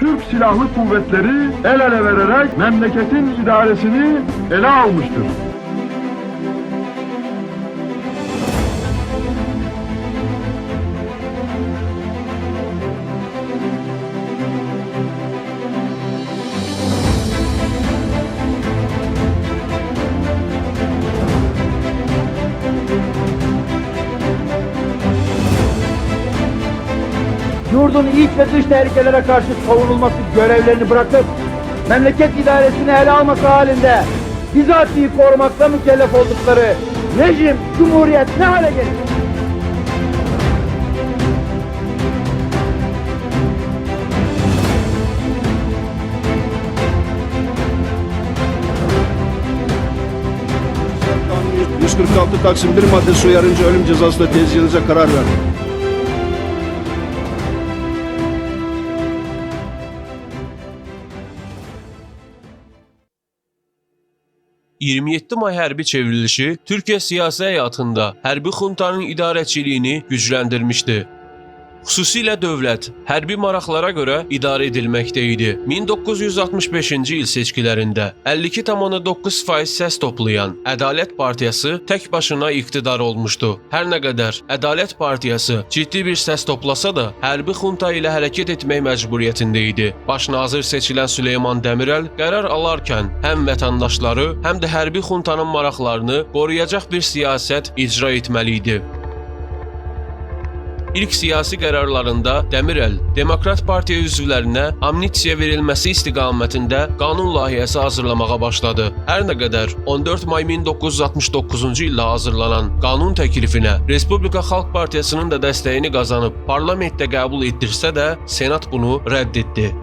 Türk Silahlı Kuvvetleri el ele vererek memleketin idaresini ele almıştır. Yurdun iç ve dış tehlikelere karşı savunulması görevlerini bırakıp memleket idaresini ele alması halinde bizatihi korumakla mükellef oldukları rejim, cumhuriyet ne hale gelir? Kanun 146 Taksim 1 maddesi uyarınca ölüm cezasıyla tezih edilecek karar verdi. ...27 may hərbi çevrilişi Türkiyə siyasi həyatında hərbi xuntanın idarəçiliyini gücləndirmişdi. Xüsusilə dövlət hərbi maraqlara görə idarə edilməkdə idi. 1965-ci il seçkilərində 52,9% səs toplayan Ədalət Partiyası tək başına iqtidar olmuşdu. Hər nə qədər Ədalət Partiyası ciddi bir səs toplasa da, hərbi xunta ilə hərəkət etmək məcburiyyətində idi. Baş nazir seçilən Süleyman Demirel qərar alarkən həm vətəndaşları, həm də hərbi xuntanın maraqlarını qoruyacaq bir siyasət icra etməli idi. İlk siyasi qərarlarında Demirel, Demokrat Partiya üzvlərinə amnistiya verilməsi istiqamətində qanun layihəsi hazırlamağa başladı. Hər nə qədər 14 may 1969-cu ildə hazırlanan qanun təklifinə Respublika Xalq Partiyasının da dəstəyini qazanıb parlamentdə qəbul etdirsə də, Senat bunu rədd etdi.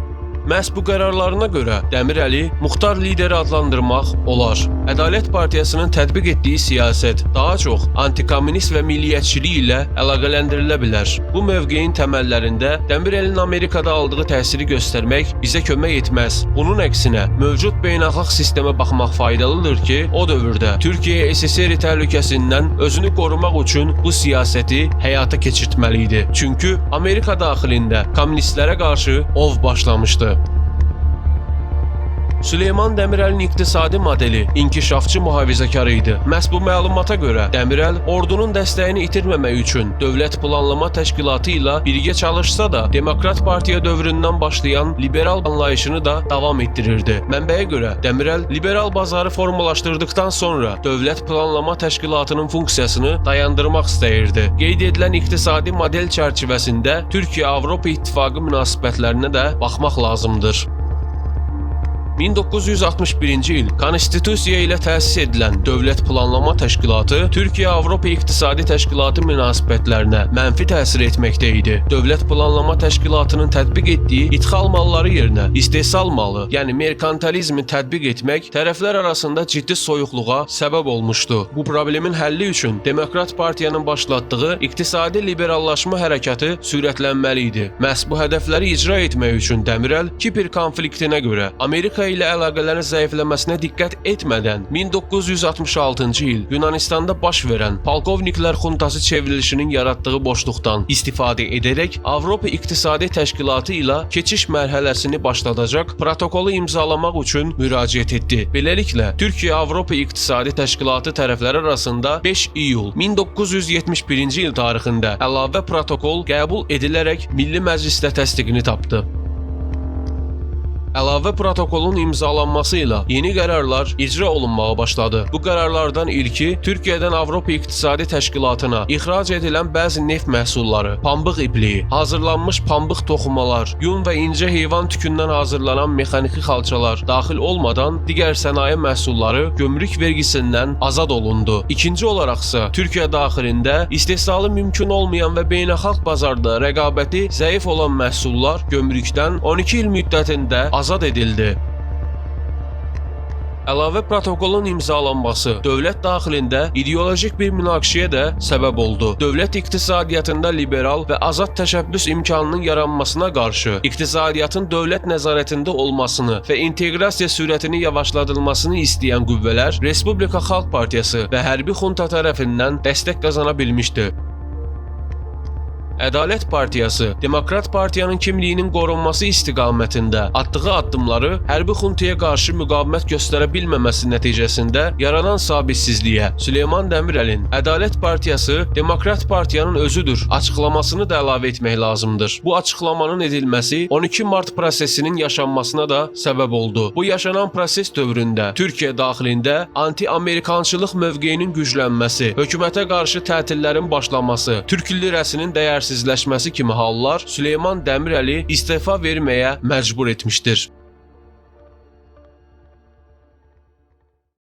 Məhz bu qərarlarına görə Demireli muxtar lideri adlandırmaq olar. Ədalət Partiyasının tətbiq etdiyi siyasət daha çox antikomünist və milliyyətçilik ilə əlaqələndirilə bilər. Bu mövqeyin təməllərində Demirelin Amerikada aldığı təsiri göstərmək bizə kömək etməz. Bunun əksinə, mövcud beynəlxalq sistemə baxmaq faydalıdır ki, o dövrdə Türkiyə SSR təhlükəsindən özünü qorumaq üçün bu siyasəti həyata keçirtməli idi. Çünki Amerika daxilində kommunistlərə qarşı ov başlamışdı. Süleyman Demirelin iqtisadi modeli inkişafçı mühafizəkarı idi. Məhz bu məlumata görə Demirel ordunun dəstəyini itirməmək üçün Dövlət Planlama Təşkilatı ilə birgə çalışsa da, Demokrat Partiya dövründən başlayan liberal anlayışını da davam etdirirdi. Mənbəyə görə Demirel liberal bazarı formalaşdırdıqdan sonra Dövlət Planlama Təşkilatının funksiyasını dayandırmaq istəyirdi. Qeyd edilən iqtisadi model çərçivəsində Türkiyə-Avropa İttifaqı münasibətlərinə də baxmaq lazımdır. 1961-ci il Konstitusiya ilə təsis edilən Dövlət Planlama Təşkilatı Türkiyə-Avropa İqtisadi Təşkilatı münasibətlərinə mənfi təsir etməkdə idi. Dövlət Planlama Təşkilatının tətbiq etdiyi ithal malları yerinə istehsal malı, yəni merkantilizmi tətbiq etmək tərəflər arasında ciddi soyuqluğa səbəb olmuşdu. Bu problemin həlli üçün Demokrat Partiyanın başlatdığı iqtisadi liberallaşma hərəkatı sürətlənməli idi. Məhz bu hədəfləri icra etmək üçün Demirel Kipr konfliktinə görə Amerika ilə əlaqələrin zəifləməsinə diqqət etmədən 1966-cı il Yunanistanda baş verən Polkovniklər Xuntası çevrilişinin yaratdığı boşluqdan istifadə edərək Avropa İqtisadi Təşkilatı ilə keçiş mərhələsini başladacaq protokolu imzalamaq üçün müraciət etdi. Beləliklə, Türkiyə-Avropa İqtisadi Təşkilatı tərəfləri arasında 5 iyul 1971-ci il tarixində əlavə protokol qəbul edilərək Milli Məclisdə təsdiqini tapdı. Əlavə protokolun imzalanması ilə yeni qərarlar icra olunmağa başladı. Bu qərarlardan ilki Türkiyədən Avropa İqtisadi Təşkilatına ixrac edilən bəzi neft məhsulları, pambıq ipliyi, hazırlanmış pambıq toxumalar, yun və incə heyvan tükündən hazırlanan mexaniki xalçalar daxil olmadan digər sənaye məhsulları gömrük vergisindən azad olundu. İkinci olaraqsa Türkiyə daxilində istehsalı mümkün olmayan və beynəlxalq bazarda rəqabəti zəif olan məhsullar gömrükdən 12 il müddətində azad edildi. Əlavə protokolun imzalanması dövlət daxilində ideolojik bir münaqişəyə də səbəb oldu. Dövlət iqtisadiyyatında liberal və azad təşəbbüs imkanının yaranmasına qarşı iqtisadiyyatın dövlət nəzarətində olmasını və inteqrasiya sürətini yavaşladılmasını istəyən qüvvələr Respublika Xalq Partiyası və hərbi xunta tərəfindən dəstək qazana bilmişdi. Ədalət Partiyası Demokrat Partiyanın kimliyinin qorunması istiqamətində atdığı addımları hərbi xuntaya qarşı müqavimət göstərə bilməməsi nəticəsində yaranan sabitsizliyə Süleyman Demirel'in Ədalət Partiyası Demokrat Partiyanın özüdür açıqlamasını da əlavə etmək lazımdır. Bu açıqlamanın edilməsi 12 Mart prosesinin yaşanmasına da səbəb oldu. Bu yaşanan proses dövründə Türkiyə daxilində anti-amerikançılıq mövqeyinin güclənməsi, hökumətə qarşı tətillərin başlaması, Türk lirəsinin dəyərsizləşməsi kimi hallar Süleyman Demirel'i istefa verməyə məcbur etmişdir.